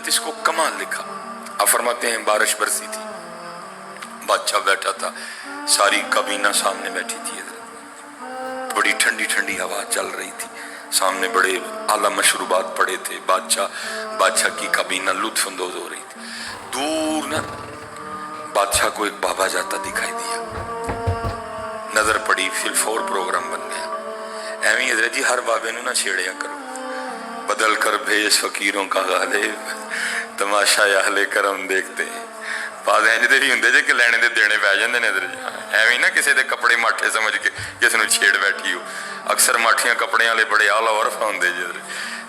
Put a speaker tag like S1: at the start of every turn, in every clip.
S1: हजरत इसको कमाल लिखा। आप फरमाते हैं बारिश बरसी थी, बादशाह बैठा था, सारी काबीना सामने बैठी थी, बड़ी ठंडी ठंडी हवा चल रही थी, सामने बड़े आला मशरूबात पड़े थे, बादशाह की काबीना लुत्फ अंदोज हो रही थी। दूर ना बादशाह को एक बाबा जाता दिखाई दिया, नजर पड़ी, फिर फौर प्रोग्राम बन गया। एवं हजरत जी हर बाबे नू ना छेड़िया करो, बदल कर भेज फकीरों का गालिब, तमाशा अहले करम देखते हैं। बात इंज दे भी हुंदे जे कि लैणे दे देने पै जांदे ने हजरत जी। एवं ना किसी दे कपड़े माठे समझ के किसी नू छेड़ बैठी हो। अक्सर माठियां कपड़े वाले बड़े आला उर्फ होंदे जी,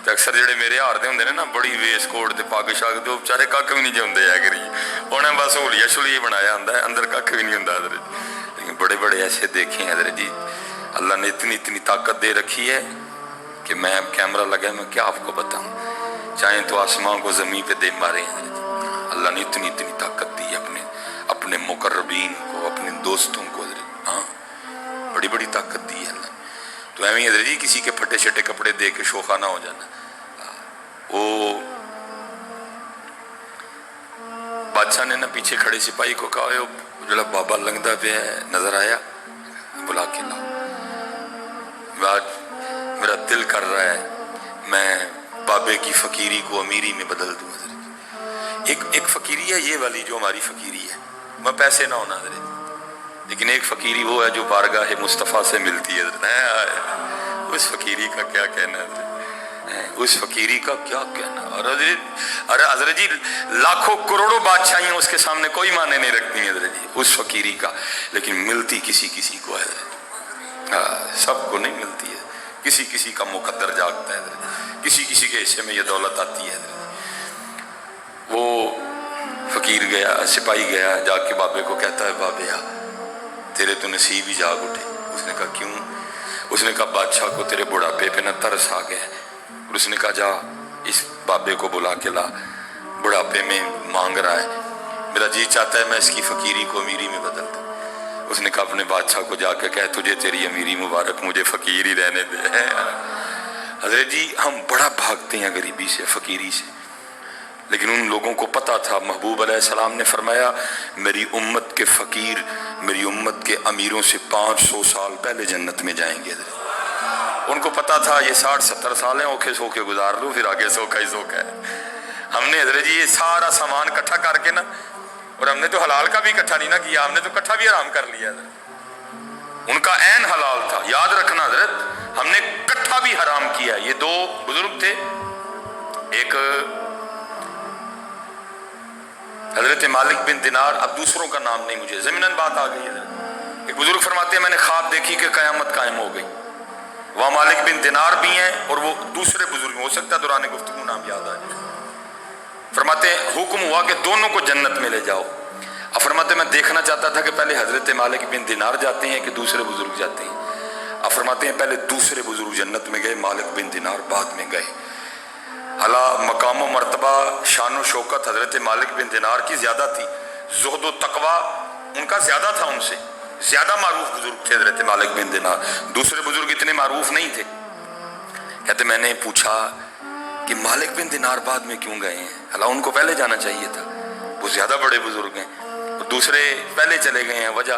S1: ते अक्सर जेडे मेरे हार दे हुंदे ने ना बड़ी वेस्टकोट ते पग शग दे, बेचारे कख भी नहीं जांदे है करी, उन्हें बस होलिया शुलिया बनाया हुंदा है, अंदर कख भी नहीं हुंदा हजरत। लेकिन बड़े बड़े ऐसे देखे हैं हजरत जी, अल्लाह ने इतनी इतनी ताकत दे रखी है कि मैं कैमरा लगा, मैं क्या आपको बताऊं, चाहे तो आसमान को जमीन पे दे मारे हैं। अल्लाह ने इतनी इतनी ताकत दी अपने अपने मुकर्रबीन को, अपने दोस्तों को, हाँ बड़ी बड़ी ताकत दी है अल्लाह। तो एवं हजरत जी किसी के फटे शटे कपड़े दे के शोखा ना हो जाना। वो बादशाह ने ना पीछे खड़े सिपाही को कहा, जो बाबा लंघदा पे है नजर आया, बुला के लाओ, मेरा दिल कर रहा है मैं बाबे की फकीरी को अमीरी में बदल दूं। एक फकीरी है ये वाली जो हमारी फकीरी है, मैं पैसे ना होना हजरत, लेकिन एक फकीरी वो है जो बारगाह मुस्तफ़ा से मिलती है। उस फकीरी का क्या कहना है, उस फकीरी का क्या कहना। अरे हजरत जी लाखों करोड़ों बादशाहियां उसके सामने कोई माने नहीं रखती है हजरत जी उस फकीरी का, लेकिन मिलती किसी किसी को है, सबको नहीं मिलती है, किसी किसी का मुकद्दर जागता है, किसी किसी के हिस्से में ये दौलत आती है। वो फकीर गया, सिपाही गया, जाके बाबे को कहता है, बाबे आ तेरे तो नसीब ही जाग उठे। उसने कहा क्यों? उसने कहा बादशाह को तेरे बुढ़ापे पे न तरस आ गया। और उसने कहा जा इस बाबे को बुला के ला, बुढ़ापे में मांग रहा है, मेरा जी चाहता है मैं इसकी फकीरी को अमीरी में बदल दूं। उसने कहा अपने बादशाह को जाके कह तुझे तेरी अमीरी मुबारक, मुझे फकीर ही रहने दे। हजरत जी हम बड़ा भागते हैं गरीबी से, फकीरी से, लेकिन उन लोगों को पता था, महबूब अलैहिस्सलाम ने फरमाया मेरी उम्मत के फकीर मेरी उम्मत के अमीरों से 500 साल पहले जन्नत में जाएंगे। उनको पता था ये 60-70 साल हैं, औखे सोखे गुजार लो, फिर आगे सोखा ही सोखा है। हमने हजरत जी ये सारा सामान इकट्ठा करके ना, और हमने तो हलाल का भी इकट्ठा नहीं ना किया, हमने तो इकट्ठा भी हराम कर लिया। उनका ऐन हलाल था, याद रखना हजरत, हमने इकट्ठा भी हराम किया। ये दो बुजुर्ग थे, एक हजरत मालिक बिन दिनार, अब दूसरों का नाम नहीं मुझे, ज़मीनन बात आ गई है। एक बुजुर्ग फरमाते हैं मैंने ख्वाब देखी कि क़यामत कायम हो गई। वहाँ मालिक बिन दिनार भी हैं और वो दूसरे बुजुर्ग, हो सकता है दौरान गुफ्तगू नाम याद आ जाए। फरमाते हैं हुक्म हुआ कि दोनों को जन्नत में ले जाओ। अब फरमाते मैं देखना चाहता था कि पहले हजरत मालिक बिन दिनार जाते हैं कि दूसरे बुजुर्ग जाते हैं। अब फरमाते हैं पहले दूसरे बुजुर्ग जन्नत में गए, मालिक बिन दिनार बाद में गए। अला मकाम व मर्तबा शान व शौकत हजरत मालिक बिन दिनार की ज़्यादा थी, ज़ुहद व तकवा उनका ज़्यादा था, उनसे ज़्यादा मारूफ बुजुर्ग थे हजरत मालिक बिन दिनार। दूसरे बुजुर्ग इतने मारूफ नहीं थे। कहते मैंने पूछा कि मालिक बिन दिनार बाद में क्यों गए हैं, अला उनको पहले जाना चाहिए था, वो ज़्यादा बड़े बुजुर्ग हैं, और दूसरे पहले चले गए हैं। वजह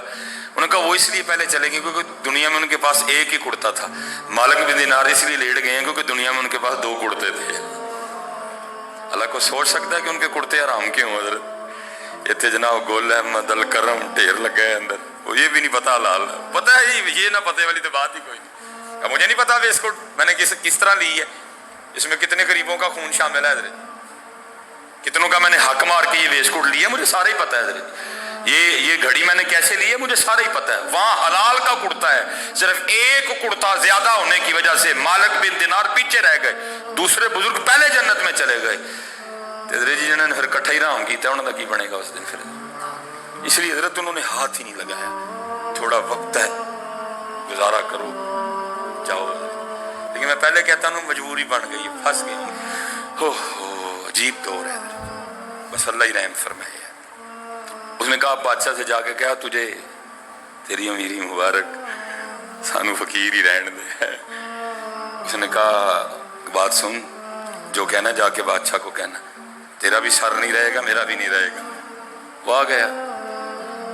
S1: उनका वो इसलिए पहले चले गए क्योंकि दुनिया में उनके पास एक ही कुर्ता था। मालिक बिन दिनार इसलिए लेट गए हैं क्योंकि दुनिया में उनके पास 2 कुर्ते थे। अल्लाह को सोच सकता है कि उनके कुर्ते हराम क्यों हजरत। इतने जनाब गोल अहमद अल करम ढेर लगा है अंदर, वो ये भी नहीं पता हलाल पता है, ये ना पते वाली तो बात ही कोई नहीं। अब मुझे नहीं पता वेस्टकोट मैंने किस तरह ली है, इसमें कितने गरीबों का खून शामिल है हजरत, कितनों का मैंने हक मार के ये वेस्टकोट लिया, मुझे सारा ही पता है हजरत। ये घड़ी मैंने कैसे ली है मुझे सारा ही पता है। वहां हलाल का कुर्ता है, सिर्फ एक कुर्ता ज्यादा होने की वजह से मालिक बिन दिनार पीछे रह गए, दूसरे बुजुर्ग पहले जन्नत में चले गए। हजरत जी ने फिर इकट्ठा ही राम किया, उन्होंने की बनेगा उस दिन फिर, इसलिए हजरत उन्होंने हाथ ही नहीं लगाया, थोड़ा वक्त है गुजारा करो जाओ। लेकिन मैं पहले कहता हूँ मजबूरी बन गई, फंस गई। हो अजीब दौर है, बस अल्लाह ही रहम फरमाए। उसने कहा बादशाह से जाके कहा तुझे तेरी अमीरी मुबारक, सानू फकीर ही रहने दे। उसने कहा बात सुन, जो कहना जाके बादशाह को कहना, तेरा भी सर नहीं रहेगा, मेरा भी नहीं रहेगा। वो आ गया।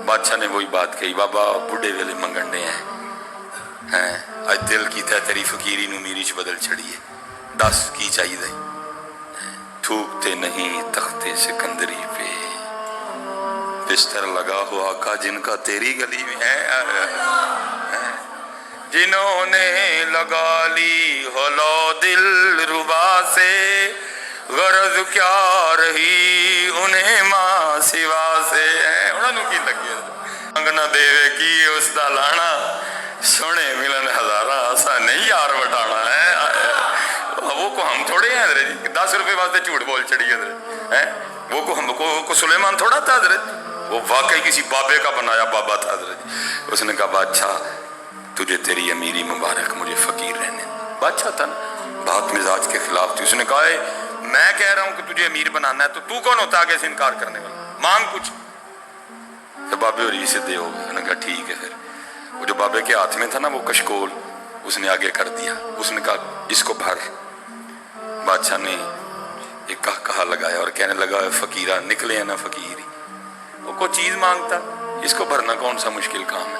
S1: बादशाह ने वही बात कही, बाबा बुढ़े वेले मंगन ने हैं अज दिल कीता तेरी फकीरी नू मीरी च बदल छड़िए, दस की चाहिए। थूकते नहीं तख्ते सिकंदरी पे, बिस्तर लगा हुआ आका जिनका तेरी गली में है, जिन्होंने लगा ली हो लो दिल रुबा से, गरज क्या रही उन्हें मां सिवा से। उन्होंने की लगी मंगना देवे की उसका लाना, सोने मिलन हजारा ऐसा नहीं यार बटाना है। वो को हम थोड़े हैं जी 10 रुपए वास्ते झूठ बोल चढ़ी है। वो को हमको सुलेमान थोड़ा था हजरत, वो वाकई किसी बाबे का बनाया बाबा था हजरत। उसने कहा बादशाह तुझे तेरी अमीरी मुबारक, मुझे फकीर रहने। बादशाह था ना, बात मिजाज के खिलाफ थी। उसने कहा मैं कह रहा हूं कि तुझे अमीर बनाना है तो तू कौन होता आगे से इनकार करने वाला, मांग कुछ। तो बाबे और ये सीधे हो गए। उन्होंने कहा ठीक है। फिर वो जो बाबे के हाथ में था ना वो कशकोल, उसने आगे कर दिया। उसने कहा इसको भर। बादशाह ने एक कहा लगाया और कहने लगा फकीरा निकले है ना फकीर, वो कोई चीज मांगता, इसको भरना कौन सा मुश्किल काम है।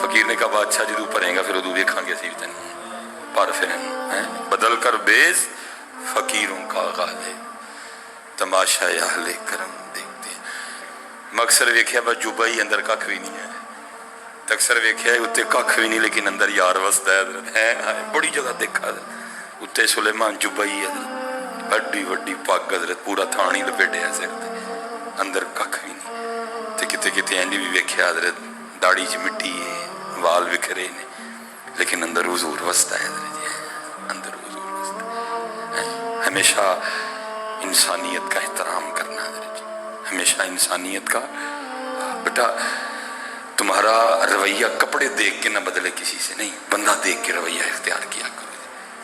S1: फकीर ने कहा बादशाह जी तू भरेगा फिर उदू देखांगे सी तेन पर फिर बदल कर बेस फकीरों का गाले, तमाशा अहले करम देखते। मकसर वेख्या बस जुबा ही अंदर कख भी नहीं है, तकसर वेख्या उत्ते कख भी नहीं लेकिन अंदर यार वसदा है। बड़ी जगह देखा उत्ते सुलेमान जुबा ही है, बड़ी वड्डी पग हजरत, पूरा थान ही लपेटिया सिर ते, अंदर कख भी नहीं। ते किते किते इंज भी वेख्या हजरत दाढ़ी च मिट्टी है, वाल विखरे ने, लेकिन अंदर हुजूर वसदा है हजरत जी, अंदर हुजूर वसदा है। हमेशा इंसानियत का एहतराम करना हजरत जी, हमेशा इंसानियत का। बेटा तुम्हारा रवैया कपड़े देख के ना बदले किसी से, नहीं बंदा देख के रवैया इख्तियार किया करो।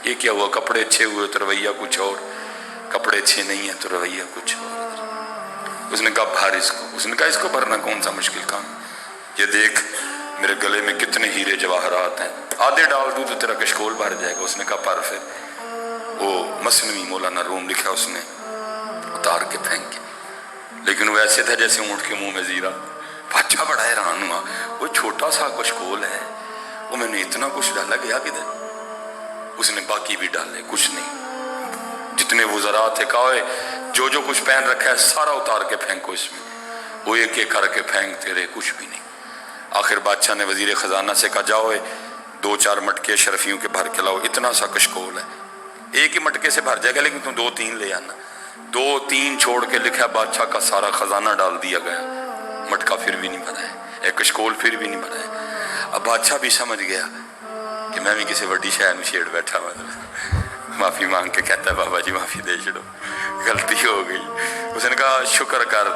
S1: ये क्या हुआ, कपड़े अच्छे हुए तो रवैया कुछ और, कपड़े अच्छे नहीं है तो रवैया कुछ और। उसने कहा भर इसको। उसने कहा इसको भरना कौन सा मुश्किल काम, ये देख मेरे गले में कितने हीरे जवाहरात हैं, आधे डाल दूं तो तेरा कशकोल भर जाएगा। उसने कहा पर। फिर वो मसनवी मौलाना रूम लिखा उसने उतार के फेंक के, लेकिन वो ऐसे था जैसे ऊँट के मुंह में जीरा। बादशाह बड़ा हैरान हुआ, वो छोटा सा कशकोल है, वो मैंने इतना कुछ डाला गया किधर। उसने बाकी भी डाले, कुछ नहीं। जितने वज़रा थे कहा जो जो कुछ पहन रखा है सारा उतार के फेंको इसमें। वो एक एक करके फेंकते रहे, कुछ भी नहीं। आखिर बादशाह ने वजीर खजाना से कहा जाओ 2-4 मटके शरफियों के भर के लाओ, इतना सा कशकोल है, एक ही मटके से भर जाएगा लेकिन तुम 2-3 ले आना। 2-3 छोड़ के लिखा बादशाह का सारा खजाना डाल दिया गया, मटका फिर भी नहीं भरा है, एक कशकोल फिर भी नहीं भरा है। अब बादशाह भी समझ गया कि मैं भी किसी बड़ी शहर में छेड़ बैठा, मतलब माफ़ी मांग के कहता है बाबा जी माफ़ी दे छो, गलती हो गई। उसने कहा शुक्र कर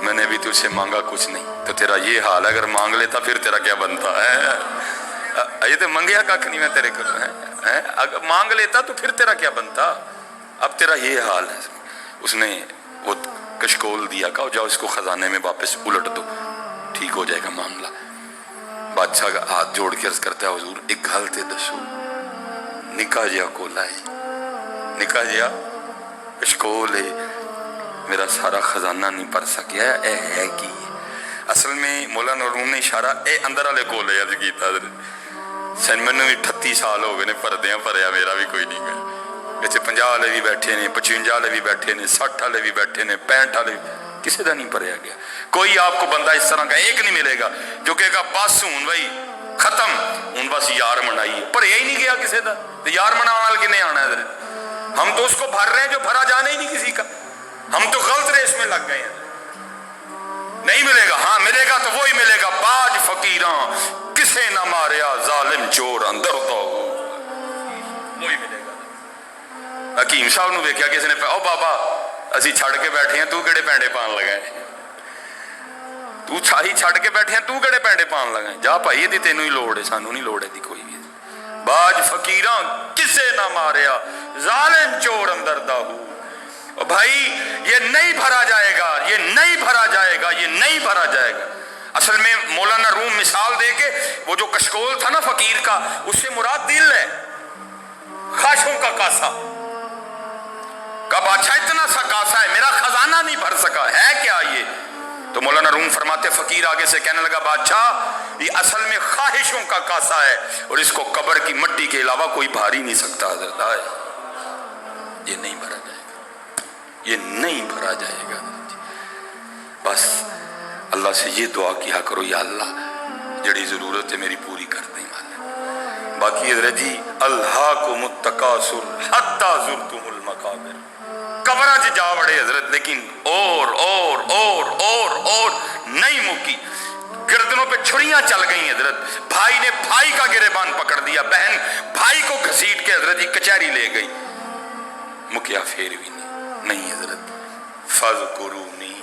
S1: मैंने भी तुझसे मांगा कुछ नहीं, तो तेरा ये हाल है, अगर मांग लेता फिर तेरा क्या बनता है। ये तो मंगया कख नहीं मैं तेरे को है, अगर मांग लेता तो फिर तेरा क्या बनता, अब तेरा ये हाल है। उसने वो कशकोल दिया, कहा जाओ इसको खजाने में वापस उलट दो, ठीक हो जाएगा मामला। बादशाह का हाथ जोड़ के अर्ज करता है हुजूर एक गल ते दसो, निका जिहा कोला है, निका जिहा कशकोल है, मेरा सारा खजाना नहीं भर सकिया, ए है की। असल में मौलाना रूम ने इशारा ए अंदर वाले कोले अर्ज किया। सन मैनू भी 38 साल हो गए ने भरदियां भरया मेरा भी कोई नहीं गया। इतने 50 वाले भी बैठे ने, 55 वाले भी बैठे ने, 60 वाले भी बैठे ने, 65 वाले, किसी का नहीं भरया गया। कोई आपको बंदा इस तरह का एक नहीं मिलेगा जो कहेगा बस हूं भाई खत्म, हूं बस यार मनाइए, भरया ही नहीं गया किसी का, तो यार मनाने वाले किन्हें आना है। हम तो उसको भर रहे हैं जो भरा जाना ही नहीं किसी का, हम तो गलत रेस में लग गए हैं। नहीं मिलेगा, हाँ मिलेगा तो वही मिलेगा, बाज फकीरा किसे ना मारिया जालिम चोर अंदर तो वही मिलेगा। हकीम साहब ने देखा किसी ने, ओ बाबा असी छड़ के बैठे हैं, तू किहड़े पैंडे पान लगा, तू छाही छड़ के बैठे हैं, तू किहड़े पैंडे पान लगा, जा भाई यदि तेनू ही लोड़ है, सानू नहीं लोड़ है कोई भी। बाज फकीरा किसे ना मारिया जालिम चोर अंदर दाहू। भाई ये नहीं भरा जाएगा, ये नहीं भरा जाएगा, ये नहीं भरा जाएगा। असल में मौलाना रूम मिसाल दे के वो जो कशकोल था ना फकीर का, उससे मुराद दिल है, ख्वाहिशों का कासा। कब अच्छा इतना सा कासा है, मेरा खजाना खाना नहीं भर सका, है क्या ये? तो मौलाना रूम फरमाते, फकीर आगे से कहने लगा, बादशाह ये असल में ख्वाहिशों का कासा है और इसको कब्र की मिट्टी के अलावा कोई भार ही नहीं सकता। ये नहीं भरा जाएगा, ये नहीं भरा जाएगा। बस अल्लाह से ये दुआ किया करो, या अल्लाह जड़ी जरूरत है मेरी पूरी कर दे मालिक। बाकी हजरत जी, अल्लाह को मुत्तकासुर हत्ता जुरतुमुल मकाबिर, कब्रां च जा बड़े हजरत, लेकिन और नहीं मुकी। गर्दनों पे छुरियां चल गई हजरत, भाई ने भाई का गिरेबान पकड़ दिया, बहन भाई को घसीट के हजरत जी कचहरी ले गई, मुकिया फिर भी नहीं हजरत। फज़कुरूनी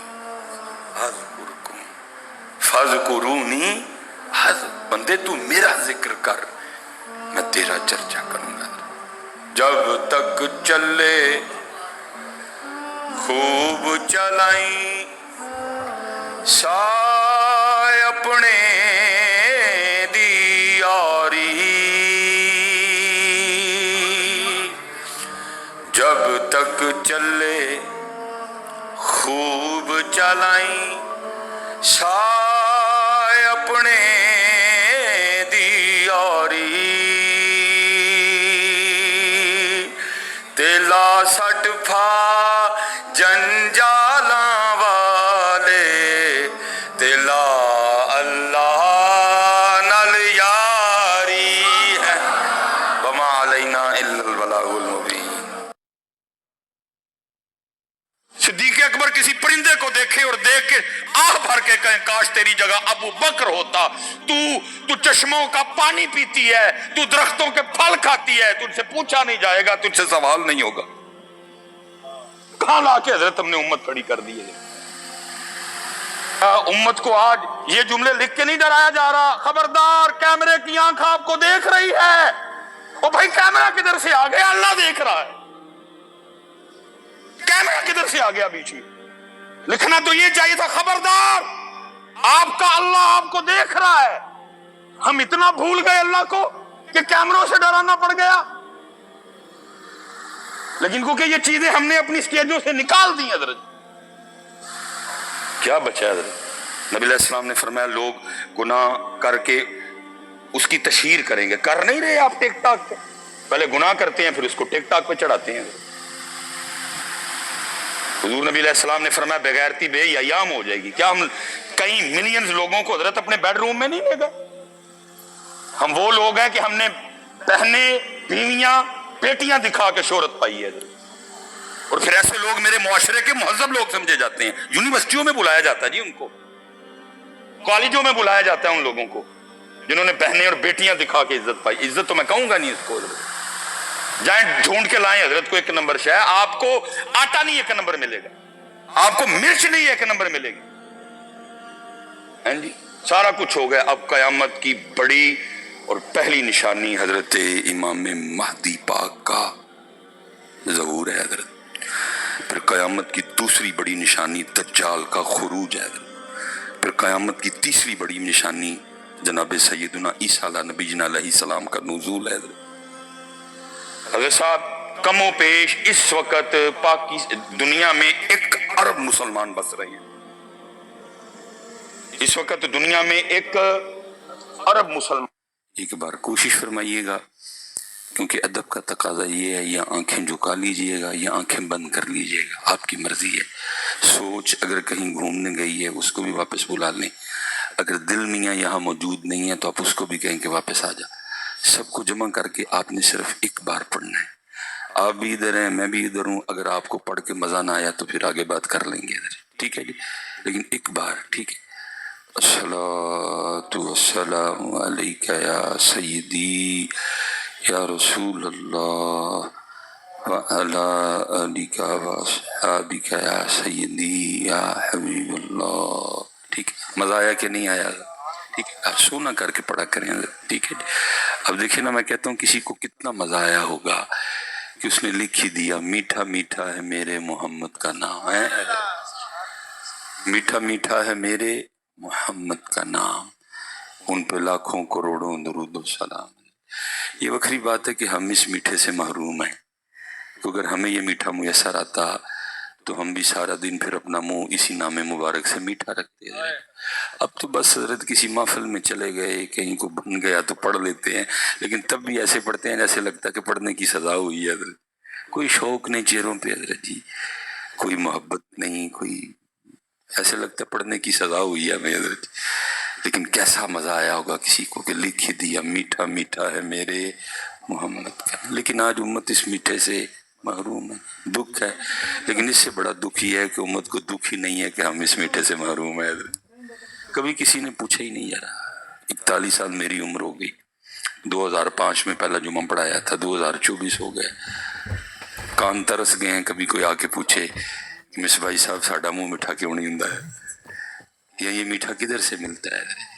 S1: अज़कुरकुम, फज़कुरूनी हज़, बंदे तू मेरा जिक्र कर, मैं तेरा चर्चा करूंगा। जब तक चले खूब चलाई साय अपने दी यारी, जब तक चले खूब चलाई साय अपने दी यारी, तेला सट फा जंजाला वाले, तेला अल्लाह नल यारी है, वमा अलैना इल्लल बलागुल मुबीन। सिद्दीक़ अकबर किसी परिंदे को देखे और देख के आह भर के कहें, काश तेरी जगह अबू बकर होता। तू चश्मों का पानी पीती है, तू दरख्तों के फल खाती है, तुझसे पूछा नहीं जाएगा, तुझसे सवाल नहीं होगा। कहां लाके हजरत हमने उम्मत खड़ी कर दी है। उम्मत को आज ये जुमले लिख के नहीं डराया जा रहा, खबरदार कैमरे की आंख आपको देख रही है। ओ भाई, कैमरा किधर से आ गया? अल्लाह देख रहा है। कैमरा किधर से आ गया बीच में? लिखना तो ये चाहिए था, खबरदार आपका अल्लाह आपको देख रहा है। हम इतना भूल गए अल्लाह को कि कैमरों से डराना पड़ गया। लेकिन क्योंकि ये चीजें हमने अपनी स्टेजों से निकाल दी हजरत, क्या बचा हजरत? नबी अलैहि सलाम ने फरमाया, लोग गुनाह करके उसकी तशहीर करेंगे। कर नहीं रहे आप टिकटॉक पे? पहले गुनाह करते हैं, फिर उसको टिकटॉक पे चढ़ाते हैं। हुजूर नबी अलैहि सलाम ने फरमाया, बेगैरती बेयाम हो जाएगी। क्या हम कई मिलियंस लोगों को हजरत अपने बेडरूम में नहीं ले गए? हम वो लोग हैं कि हमने बहने, बीवियां, बेटियां दिखा के शोहरत पाई है, और फिर ऐसे लोग मेरे मुआशरे के मुहज्जब लोग समझे जाते हैं। यूनिवर्सिटियों में बुलाया जाता है जी उनको, कॉलेजों में बुलाया जाता है उन लोगों को जिन्होंने बहनें और बेटियां दिखा के इज्जत पाई। इज्जत तो मैं कहूंगा नहीं इसको, जाए ढूंढ के लाएं हजरत को एक नंबर शाय, आपको आटा नहीं एक नंबर मिलेगा, आपको मिर्च नहीं एक नंबर मिलेगी। हैं जी, सारा कुछ हो गया। अब कयामत की बड़ी और पहली निशानी हजरत इमाम महदी पाक का ज़हूर है हजरत। फिर कयामत की दूसरी बड़ी निशानी दज्जाल का खुरूज है हजरत। फिर कयामत की तीसरी बड़ी निशानी जनाब सैयदुना ईसा नबीना अलैहिस्सलाम का नुज़ूल है हजरत। हजरत साहब, कमो पेश इस वक्त दुनिया में 1 अरब मुसलमान बस रहे हैं। इस वक्त दुनिया में 1 अरब मुसलमान। एक बार कोशिश फरमाइएगा, क्योंकि अदब का तकाजा ये है, या आंखें झुका लीजिएगा या आंखें बंद कर लीजिएगा, आपकी मर्जी है। सोच अगर कहीं घूमने गई है उसको भी वापस बुला लें। अगर दिल मियाँ यहाँ मौजूद नहीं है तो आप उसको भी कहें कि वापस आ जा। सबको जमा करके आपने सिर्फ एक बार पढ़ना है। आप भी इधर हैं, मैं भी इधर हूँ। अगर आपको पढ़ के मजा ना आया तो फिर आगे बात कर लेंगे इधर, ठीक है जी? लेकिन एक बार, ठीक है? अस्सलातु वस्सलामु अलैका या सय्यदी या रसूल अल्लाह व अला आलिका व अस्हाबिका या सय्यदी या हबीबल्लाह। ठीक है? मजा आया कि नहीं आया? ठीक है, आप सोना करके पढ़ा करें, ठीक है? अब देखिए ना, मैं कहता हूँ किसी को कितना मजा आया होगा कि उसने लिख ही दिया, मीठा मीठा है मेरे मोहम्मद का नाम है, मीठा मीठा है मेरे मोहम्मद का नाम, उन पे लाखों करोड़ों दरूद सलाम। ये वक्री बात है कि हम इस मीठे से महरूम हैं। तो अगर हमें ये मीठा मुयसर आता
S2: تو ہم بھی سارا دن پھر اپنا منہ اسی نام مبارک سے میٹھا رکھتے ہیں۔ اب تو بس حضرت کسی محفل میں چلے گئے، کہیں کو بن گیا تو پڑھ لیتے ہیں، لیکن تب بھی ایسے پڑھتے ہیں جیسے لگتا ہے کہ پڑھنے کی سزا ہوئی ہے حضرت۔ کوئی شوق نہیں چہروں پہ حضرت جی، کوئی محبت نہیں، کوئی ایسے لگتا ہے پڑھنے کی سزا ہوئی ہے ہمیں حضرت۔ لیکن کیسا مزہ آیا ہوگا کسی کو کہ لکھ دیا میٹھا میٹھا ہے میرے محمد کا۔ لیکن آج امت اس میٹھے سے محروم ہے، دکھ ہے، لیکن اس سے بڑا دکھ یہ ہے کہ امت کو دکھ ہی نہیں ہے کہ ہم اس میٹھے سے محروم ہیں حضرت۔ کبھی کسی نے پوچھا ہی نہیں یار۔ 41 سال میری عمر ہو گئی، 2005 میں پہلا جمعہ پڑھایا تھا، 2024 ہو گئے، کان ترس گئے ہیں کبھی کوئی آ کے پوچھے مس بھائی صاحب ساڈا منہ میٹھا کیوں نہیں ہوندا ہے، یا یہ میٹھا کدھر سے ملتا ہے۔